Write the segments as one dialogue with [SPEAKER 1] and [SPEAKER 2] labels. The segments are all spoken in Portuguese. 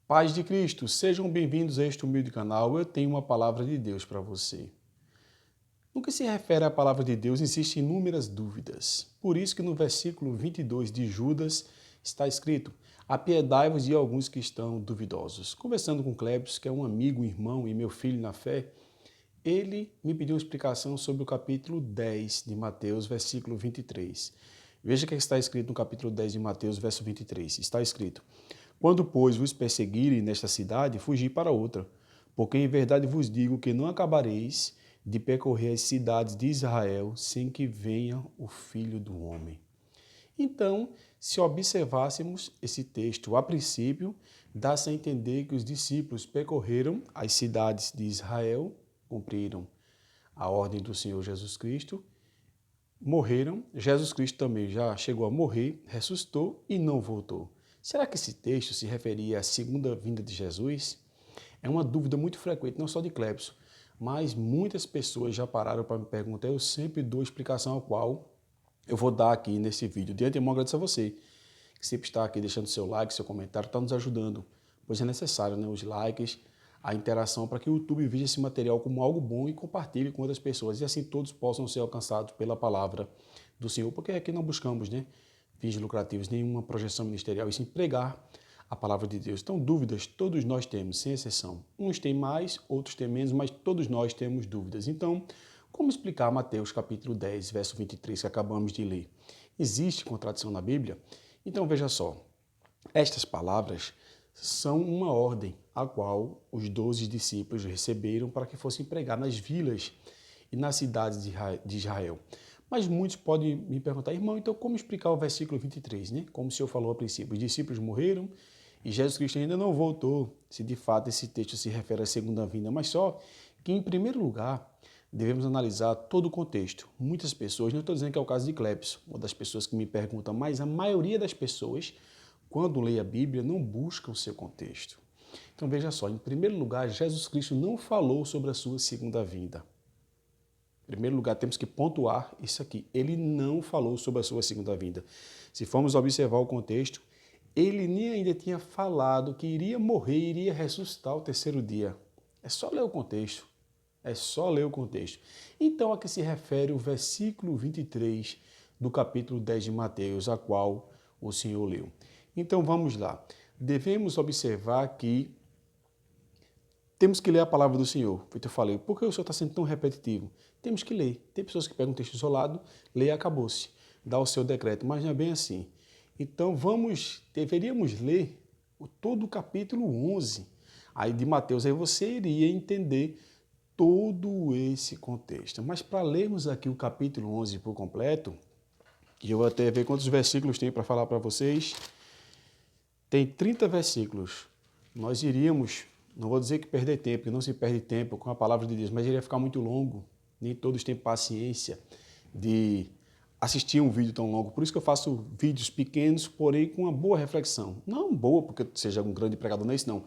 [SPEAKER 1] Paz de Cristo, sejam bem-vindos a este humilde canal. Eu tenho uma palavra de Deus para você. No que se refere à palavra de Deus, existem inúmeras dúvidas. Por isso que no versículo 22 de Judas está escrito: apiedai-vos de alguns que estão duvidosos. Conversando com Clebius, que é um amigo, irmão e meu filho na fé, ele me pediu uma explicação sobre o capítulo 10 de Mateus, versículo 23. Veja o que está escrito no capítulo 10 de Mateus, verso 23. Está escrito: quando, pois, vos perseguirem nesta cidade, fugi para outra, porque em verdade vos digo que não acabareis de percorrer as cidades de Israel sem que venha o Filho do Homem. Então, se observássemos esse texto a princípio, dá-se a entender que os discípulos percorreram as cidades de Israel, cumpriram a ordem do Senhor Jesus Cristo, morreram, Jesus Cristo também já chegou a morrer, ressuscitou e não voltou. Será que esse texto se referia à segunda vinda de Jesus? É uma dúvida muito frequente, não só de Clebius, mas muitas pessoas já pararam para me perguntar. Eu sempre dou a explicação a qual eu vou dar aqui nesse vídeo. De antemão, agradeço a você, que sempre está aqui deixando seu like, seu comentário, está nos ajudando, pois é necessário, né, os likes, a interação para que o YouTube veja esse material como algo bom e compartilhe com outras pessoas, e assim todos possam ser alcançados pela palavra do Senhor, porque aqui não buscamos, né, fins lucrativos, nenhuma projeção ministerial, e sim pregar a palavra de Deus. Então, dúvidas todos nós temos, sem exceção. Uns têm mais, outros têm menos, mas todos nós temos dúvidas. Então, como explicar Mateus capítulo 10, verso 23, que acabamos de ler? Existe contradição na Bíblia? Então, veja só, estas palavras são uma ordem a qual os 12 discípulos receberam para que fossem pregar nas vilas e nas cidades de Israel. Mas muitos podem me perguntar: irmão, então como explicar o versículo 23, né? Como o senhor falou a princípio, os discípulos morreram e Jesus Cristo ainda não voltou, se de fato esse texto se refere à segunda vinda, mas só que, em primeiro lugar, devemos analisar todo o contexto. Muitas pessoas, não estou dizendo que é o caso de Clebius, uma das pessoas que me perguntam, mas a maioria das pessoas, quando lê a Bíblia, não busca o seu contexto. Então veja só, em primeiro lugar, Jesus Cristo não falou sobre a sua segunda vinda. Em primeiro lugar, temos que pontuar isso aqui. Ele não falou sobre a sua segunda vinda. Se formos observar o contexto, ele nem ainda tinha falado que iria morrer, iria ressuscitar ao terceiro dia. É só ler o contexto. É só ler o contexto. Então, a que se refere o versículo 23 do capítulo 10 de Mateus, a qual o Senhor leu. Então, vamos lá. Devemos observar que temos que ler a palavra do Senhor. Feito eu falei, por que o Senhor está sendo tão repetitivo? Temos que ler. Tem pessoas que pegam um texto isolado, lê e acabou-se. Dá o seu decreto, mas não é bem assim. Então, deveríamos ler todo o capítulo 11 aí de Mateus. Aí você iria entender todo esse contexto. Mas para lermos aqui o capítulo 11 por completo, e eu vou até ver quantos versículos tem para falar para vocês, tem 30 versículos. Nós iríamos, não vou dizer que perder tempo, que não se perde tempo com a palavra de Deus, mas iria ficar muito longo. Nem todos têm paciência de assistir um vídeo tão longo. Por isso que eu faço vídeos pequenos, porém com uma boa reflexão. Não boa porque eu seja um grande pregador, não é isso não.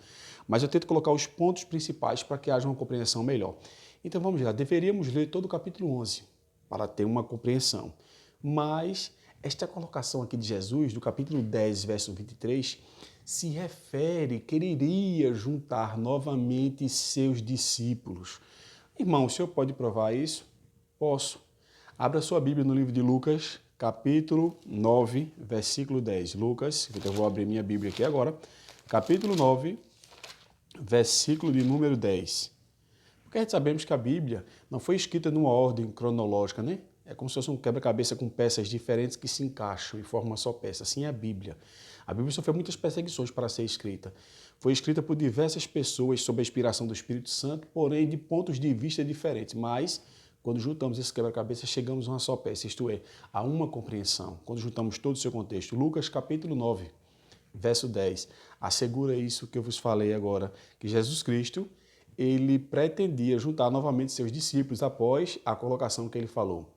[SPEAKER 1] Mas eu tento colocar os pontos principais para que haja uma compreensão melhor. Então vamos lá, deveríamos ler todo o capítulo 11 para ter uma compreensão. Mas esta colocação aqui de Jesus, do capítulo 10, verso 23, se refere que ele iria juntar novamente seus discípulos. Irmão, o senhor pode provar isso? Posso. Abra sua Bíblia no livro de Lucas, capítulo 9, versículo 10. Lucas, eu vou abrir minha Bíblia aqui agora. Capítulo 9, versículo de número 10. Porque a gente sabemos que a Bíblia não foi escrita numa ordem cronológica, né? É como se fosse um quebra-cabeça com peças diferentes que se encaixam e formam uma só peça. Assim é a Bíblia. A Bíblia sofreu muitas perseguições para ser escrita. Foi escrita por diversas pessoas sob a inspiração do Espírito Santo, porém de pontos de vista diferentes. Mas, quando juntamos esse quebra-cabeça, chegamos a uma só peça, isto é, a uma compreensão. Quando juntamos todo o seu contexto. Lucas capítulo 9, verso 10. Assegura isso que eu vos falei agora, que Jesus Cristo, ele pretendia juntar novamente seus discípulos após a colocação que ele falou.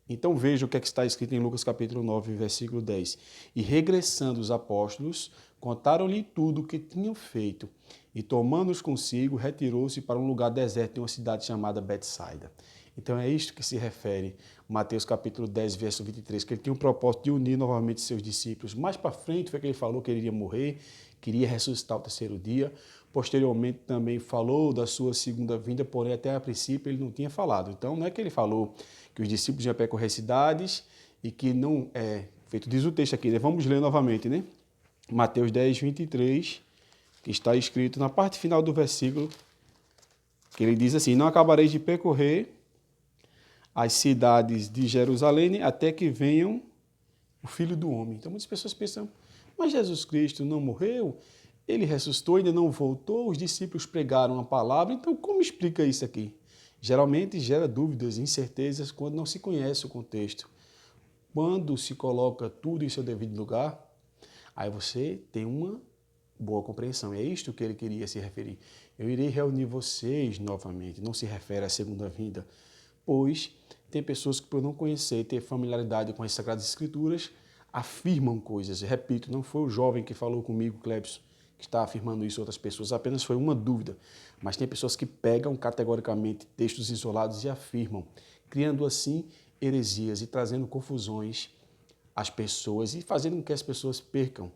[SPEAKER 1] Então veja o que está escrito em Lucas capítulo 9, versículo 10. E regressando os apóstolos, contaram-lhe tudo o que tinham feito, e tomando-os consigo, retirou-se para um lugar deserto em uma cidade chamada Betsaida. Então é isto que se refere Mateus capítulo 10, verso 23, que ele tinha um propósito de unir novamente seus discípulos. Mais para frente foi que ele falou que ele iria morrer, queria ressuscitar ao terceiro dia. Posteriormente também falou da sua segunda vinda, porém até a princípio ele não tinha falado. Então não é que ele falou que os discípulos iam percorrer cidades e que não é feito. Diz o texto aqui, né? Vamos ler novamente, né? Mateus 10, 23, que está escrito na parte final do versículo, que ele diz assim: não acabareis de percorrer as cidades de Jerusalém até que venham o Filho do Homem. Então muitas pessoas pensam, mas Jesus Cristo não morreu? Ele ressuscitou, ainda não voltou? Os discípulos pregaram a palavra, então como explica isso aqui? Geralmente gera dúvidas, incertezas quando não se conhece o contexto. Quando se coloca tudo em seu devido lugar, aí você tem uma boa compreensão. É isto que ele queria se referir. Eu irei reunir vocês novamente. Não se refere à segunda vinda, pois tem pessoas que, por não conhecer e ter familiaridade com as Sagradas Escrituras, afirmam coisas. Repito, não foi o jovem que falou comigo, Clebson, que está afirmando isso, outras pessoas, apenas foi uma dúvida. Mas tem pessoas que pegam categoricamente textos isolados e afirmam, criando assim heresias e trazendo confusões às pessoas e fazendo com que as pessoas percam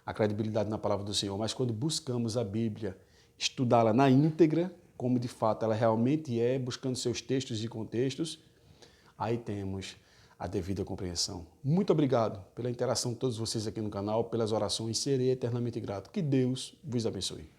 [SPEAKER 1] a credibilidade na palavra do Senhor. Mas quando buscamos a Bíblia, estudá-la na íntegra, como de fato ela realmente é, buscando seus textos e contextos, aí temos a devida compreensão. Muito obrigado pela interação de todos vocês aqui no canal, pelas orações, serei eternamente grato. Que Deus vos abençoe.